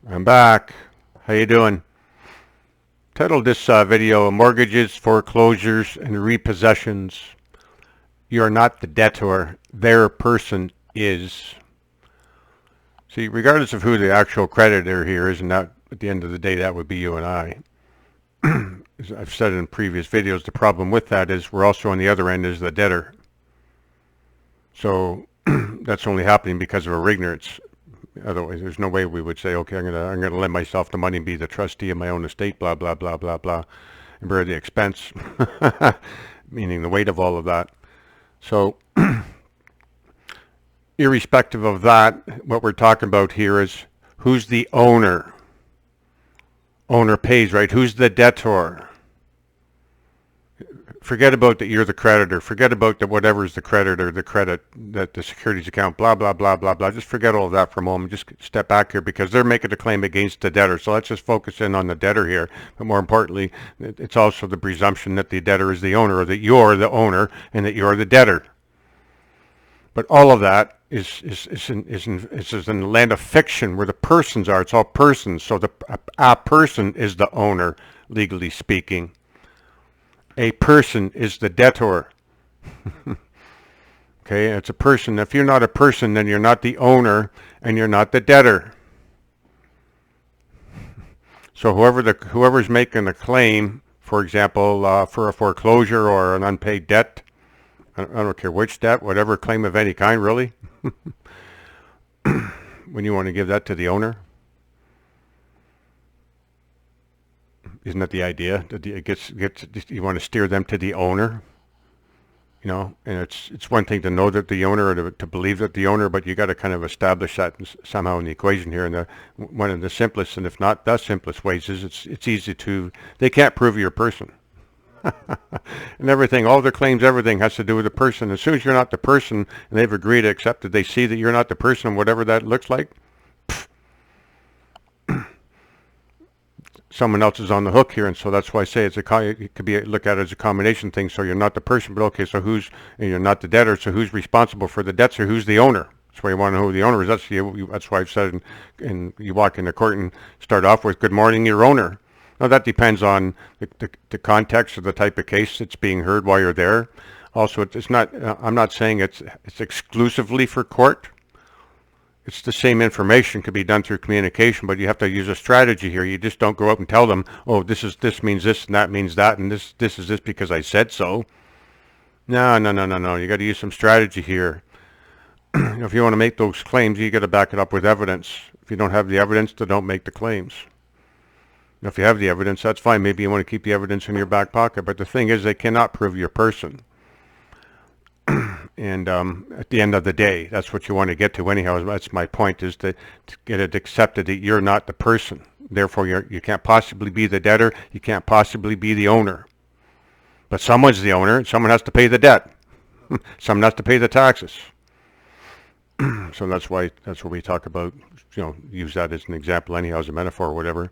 I'm back. How you doing? Titled this video, Mortgages, Foreclosures, and Repossessions. You are not the debtor. Their person is. See, regardless of who the actual creditor here is, and that at the end of the day, that would be you and I. As I've said in previous videos, the problem with that is we're also on the other end as the debtor. So that's only happening because of our ignorance. Otherwise, there's no way we would say, okay, I'm gonna lend myself the money and be the trustee of my own estate, blah blah blah blah blah, and bear the expense, meaning the weight of all of that. So, irrespective of that, what we're talking about here is who's the owner. Owner pays, right? Who's the debtor? Forget about that you're the creditor. Forget about that whatever is the creditor, the credit, that the securities account, blah, blah, blah, blah, blah. Just forget all of that for a moment. Just step back here because they're making a claim against the debtor. So let's just focus in on the debtor here. But more importantly, it's also the presumption that the debtor is the owner, or that you're the owner and that you're the debtor. But all of that is in the land of fiction where the persons are. It's all persons. So a person is the owner, legally speaking. A person is the debtor. Okay, it's a person. If you're not a person, then you're not the owner and you're not the debtor. So whoever's making a claim, for example, for a foreclosure or an unpaid debt, I don't care which debt, whatever claim of any kind, really, when you want to give that to the owner, isn't that the idea? That it gets you want to steer them to the owner, and it's one thing to know that the owner or to believe that the owner, but you got to kind of establish that somehow in the equation here. And one of the simplest, and if not the simplest ways, is it's easy to they can't prove you're a person. And everything, all their claims, everything has to do with the person. As soon as you're not the person, and they've agreed to accept it, they see that you're not the person, whatever that looks like. Someone else is on the hook here, and so that's why I say it could be look at it as a combination thing. So you're not the person, but okay, so and you're not the debtor, so who's responsible for the debts, or who's the owner? That's why you want to know who the owner is. That's why I've said, and you walk in the court and start off with "Good morning, your owner." Now that depends on the context of the type of case that's being heard while you're there. Also, it's not. I'm not saying it's exclusively for court. It's the same information could be done through communication, but you have to use a strategy here. You just don't go up and tell them, oh, this means this and that means that, and this is this because I said so. No. You got to use some strategy here. If you want to make those claims, you got to back it up with evidence. If you don't have the evidence, then don't make the claims. If you have the evidence, that's fine. Maybe you want to keep the evidence in your back pocket, but the thing is, they cannot prove your person. And at the end of the day, that's what you want to get to anyhow. That's my point, is to get it accepted that you're not the person. Therefore, you can't possibly be the debtor. You can't possibly be the owner. But someone's the owner, and someone has to pay the debt. Someone has to pay the taxes. So that's what we talk about, use that as an example anyhow, as a metaphor or whatever.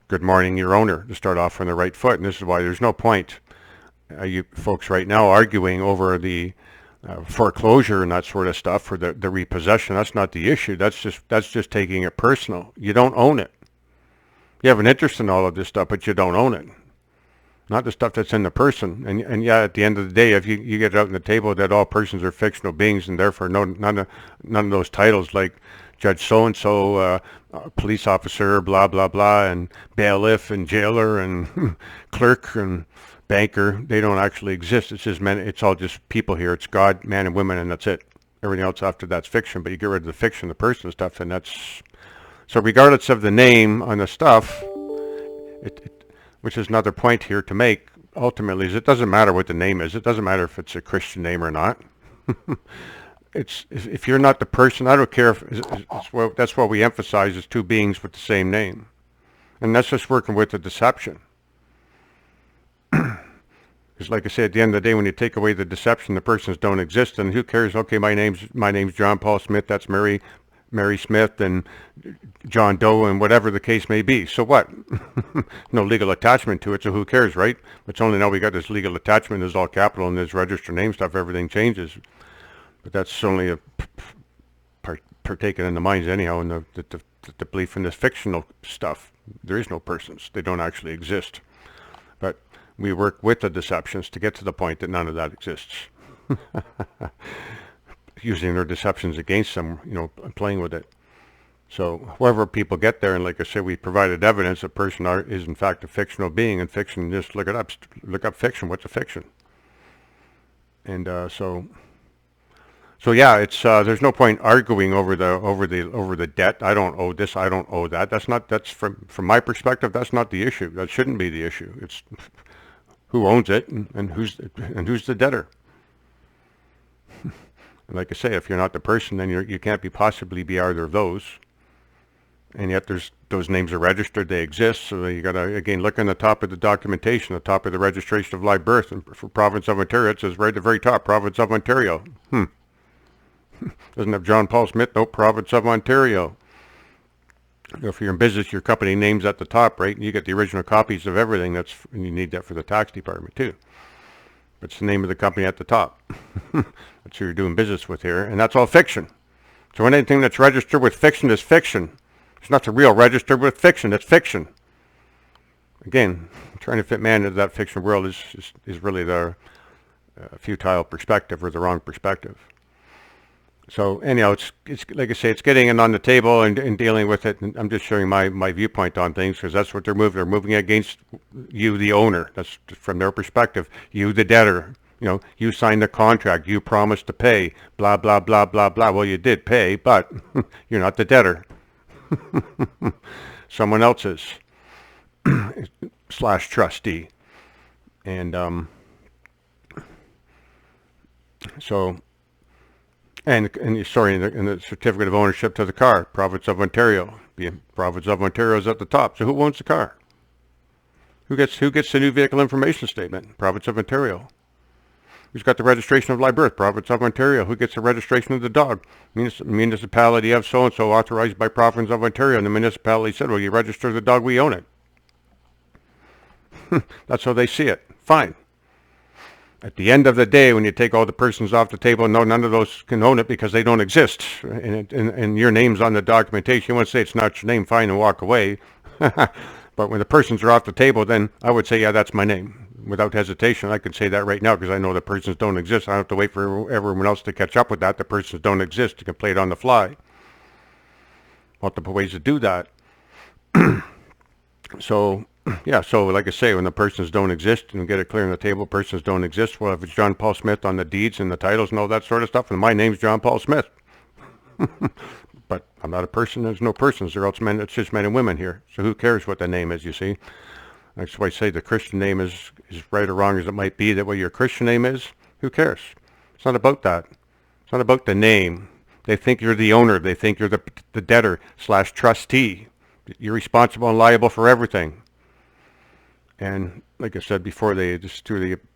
Good morning, your owner, to start off on the right foot. And this is why there's no point, you folks right now, arguing over the foreclosure and that sort of stuff, for the repossession. That's not the issue. That's just taking it personal. You don't own it. You have an interest in all of this stuff, but you don't own it. Not the stuff that's in the person. And yeah, at the end of the day, if you get it out on the table that all persons are fictional beings, and therefore none of those titles like Judge so-and-so, police officer, blah, blah, blah, and bailiff and jailer and clerk and banker, they don't actually exist. It's just it's all just people here. It's God, man, and women, and that's it. Everything else after that's fiction. But you get rid of the fiction, the person stuff, and that's so. Regardless of the name on the stuff, which is another point here to make. Ultimately, is it doesn't matter what the name is. It doesn't matter if it's a Christian name or not. If you're not the person, I don't care if that's what we emphasize is two beings with the same name, and that's just working with the deception. Because like I said, at the end of the day, when you take away the deception, the persons don't exist, and who cares? Okay, my name's John Paul Smith. That's Mary Smith and John Doe and whatever the case may be. So what? No legal attachment to it, so who cares, right? It's only now we got this legal attachment. There's all capital and there's registered name stuff. Everything changes, but that's only a partaken in the minds anyhow, in the belief in this fictional stuff. There is no persons. They don't actually exist. But we work with the deceptions to get to the point that none of that exists. Using their deceptions against them, and playing with it. So however people get there, and like I said, we provided evidence a person is in fact a fictional being, and fiction, just look it up. Look up fiction. What's a fiction? And so yeah, it's there's no point arguing over the debt. I don't owe this. I don't owe that. That's from my perspective. That's not the issue. That shouldn't be the issue. It's who owns it and who's the debtor. And like I say, if you're not the person, then you can't possibly be either of those. And yet those names are registered, they exist, so you gotta, again, look on the top of the documentation, the top of the registration of live birth, and for Province of Ontario, it says right at the very top, Province of Ontario. Doesn't have John Paul Smith, no, Province of Ontario. If you're in business, your company name's at the top, right? And you get the original copies of everything, and you need that for the tax department too. But it's the name of the company at the top. That's who you're doing business with here, and that's all fiction. So anything that's registered with fiction is fiction. It's not the real registered with fiction. It's fiction. Again, trying to fit man into that fiction world is really the futile perspective, or the wrong perspective. So anyhow, it's like I say, it's getting it on the table and dealing with it. And I'm just showing my viewpoint on things, because that's what they're moving. They're moving against you, the owner. That's from their perspective. You, the debtor. You signed the contract. You promised to pay. Blah blah blah blah blah. Well, you did pay, but you're not the debtor. Someone else is / trustee. And so and sorry, in the certificate of ownership to the car, Province of Ontario. The Province of Ontario is at the top. So who owns the car? Who gets the new vehicle information statement? Province of Ontario. Who's got the registration of live birth? Province of Ontario. Who gets the registration of the dog? Municipality of so-and-so, authorized by Province of Ontario. And the municipality said, well, you register the dog, we own it. That's how they see it. Fine. At the end of the day, when you take all the persons off the table, no, none of those can own it because they don't exist. And your name's on the documentation. You want to say it's not your name, fine, and walk away. But when the persons are off the table, then I would say, yeah, that's my name. Without hesitation, I can say that right now, because I know the persons don't exist. I don't have to wait for everyone else to catch up with that. The persons don't exist. You can play it on the fly. Multiple ways to do that. So, yeah, so like I say, when the persons don't exist, and get it clear on the table, persons don't exist. Well, if it's John Paul Smith on the deeds and the titles and all that sort of stuff, and my name's John Paul Smith. But I'm not a person. There's no persons. They're else men. It's just men and women here. So who cares what the name is, you see? That's why I say the Christian name is right or wrong as it might be. That what your Christian name is, who cares? It's not about that. It's not about the name. They think you're the owner. They think you're the debtor / trustee. You're responsible and liable for everything. And like I said before, they just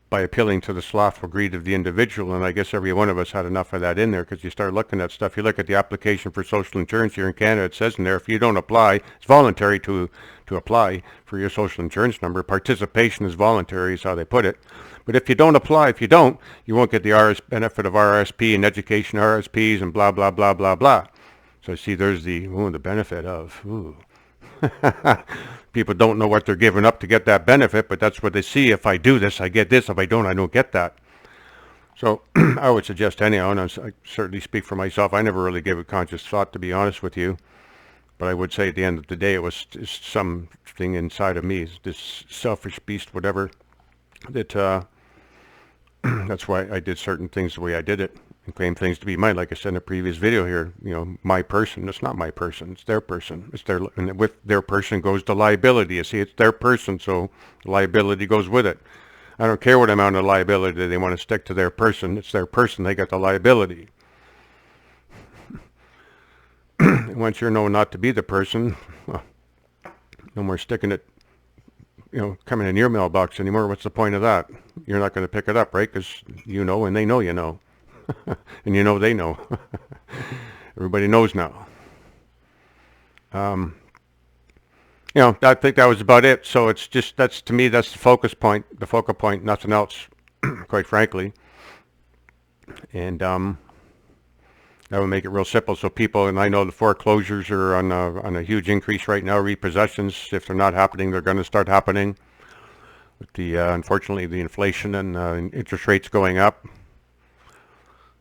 by appealing to the slothful greed of the individual, and I guess every one of us had enough of that in there, because you start looking at stuff. You look at the application for social insurance here in Canada, it says in there, if you don't apply, it's voluntary to apply for your social insurance number. Participation is voluntary is how they put it. But if you don't apply, you won't get the benefit of RSP and education RSPs and blah, blah, blah, blah, blah. So see, there's the benefit of, People don't know what they're giving up to get that benefit, but that's what they see. If I do this, I get this. If I don't get that. So I would suggest anyhow, and I certainly speak for myself, I never really gave it conscious thought, to be honest with you. But I would say at the end of the day, it was something inside of me, this selfish beast, whatever, that that's why I did certain things the way I did it, and claim things to be mine. Like I said in a previous video here, my person. It's not my person. It's their person. And with their person goes the liability. You see, it's their person, so the liability goes with it. I don't care what amount of liability they want to stick to their person. It's their person. They got the liability. And once you're known not to be the person, well, no more sticking it, coming in your mailbox anymore. What's the point of that? You're not going to pick it up, right? Because and they know you know. And they know. Everybody knows now. I think that was about it. So it's just, to me, that's the focal point, nothing else, quite frankly. And That would make it real simple. So people, and I know the foreclosures are on a huge increase right now. Repossessions, if they're not happening, they're going to start happening. With the unfortunately the inflation and interest rates going up.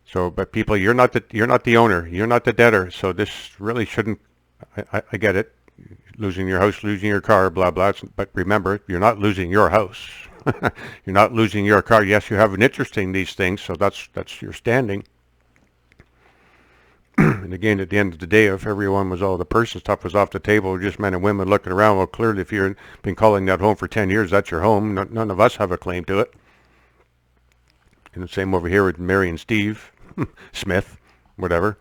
So, but people, you're not the owner. You're not the debtor. So this really shouldn't. I get it. Losing your house, losing your car, blah blah. But remember, you're not losing your house. You're not losing your car. Yes, you have an interest in these things, so that's your standing. And again, at the end of the day, if everyone was all the person stuff was off the table, just men and women looking around, well, clearly, if you've been calling that home for 10 years, that's your home. None of us have a claim to it. And the same over here with Mary and Steve Smith, whatever.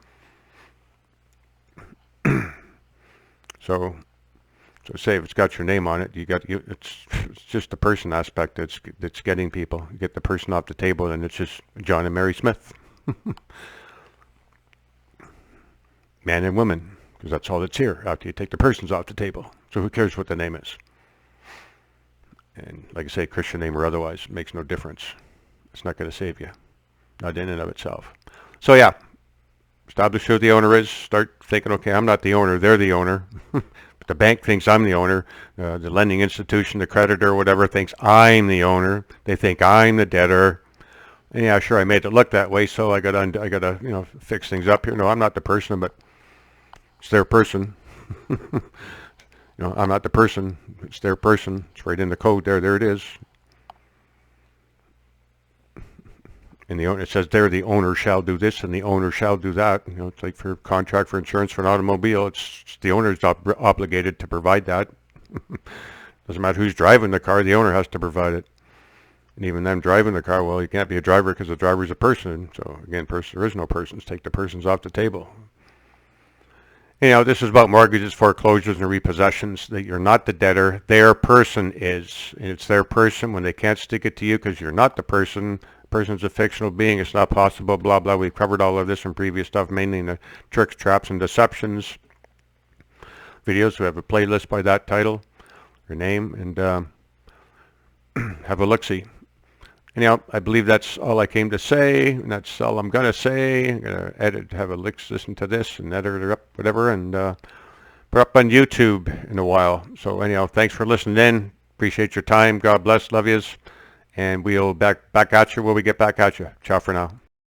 So say if it's got your name on it, it's just the person aspect that's getting people. You get the person off the table, and it's just John and Mary Smith. Man and woman, because that's all that's here after you take the persons off the table. So who cares what the name is? And like I say, Christian name or otherwise, it makes no difference. It's not going to save you, not in and of itself. So yeah, establish who the owner is. Start thinking, okay, I'm not the owner, they're the owner. But the bank thinks I'm the owner. The lending institution, the creditor, whatever, thinks I'm the owner. They think I'm the debtor. And yeah, sure, I made it look that way, so I got to fix things up here. No, I'm not the person, but it's their person. I'm not the person. It's their person. It's right in the code there. There it is. And the owner, it says there, the owner shall do this and the owner shall do that. It's like for contract for insurance for an automobile. It's the owner's obligated to provide that. Doesn't matter who's driving the car. The owner has to provide it. And even them driving the car, well, you can't be a driver because the driver's a person. So again, there is no persons. Take the persons off the table. This is about mortgages, foreclosures, and repossessions, that you're not the debtor. Their person is. And it's their person when they can't stick it to you because you're not the person. The person's a fictional being. It's not possible, blah, blah. We've covered all of this in previous stuff, mainly in the tricks, traps, and deceptions videos. We have a playlist by that title or name, and have a look-see. Anyhow, I believe that's all I came to say, and that's all I'm going to say. I'm going to have a listen to this and edit it up, whatever, and put up on YouTube in a while. So anyhow, thanks for listening in. Appreciate your time. God bless. Love yous. And we'll back at you when we get back at you. Ciao for now.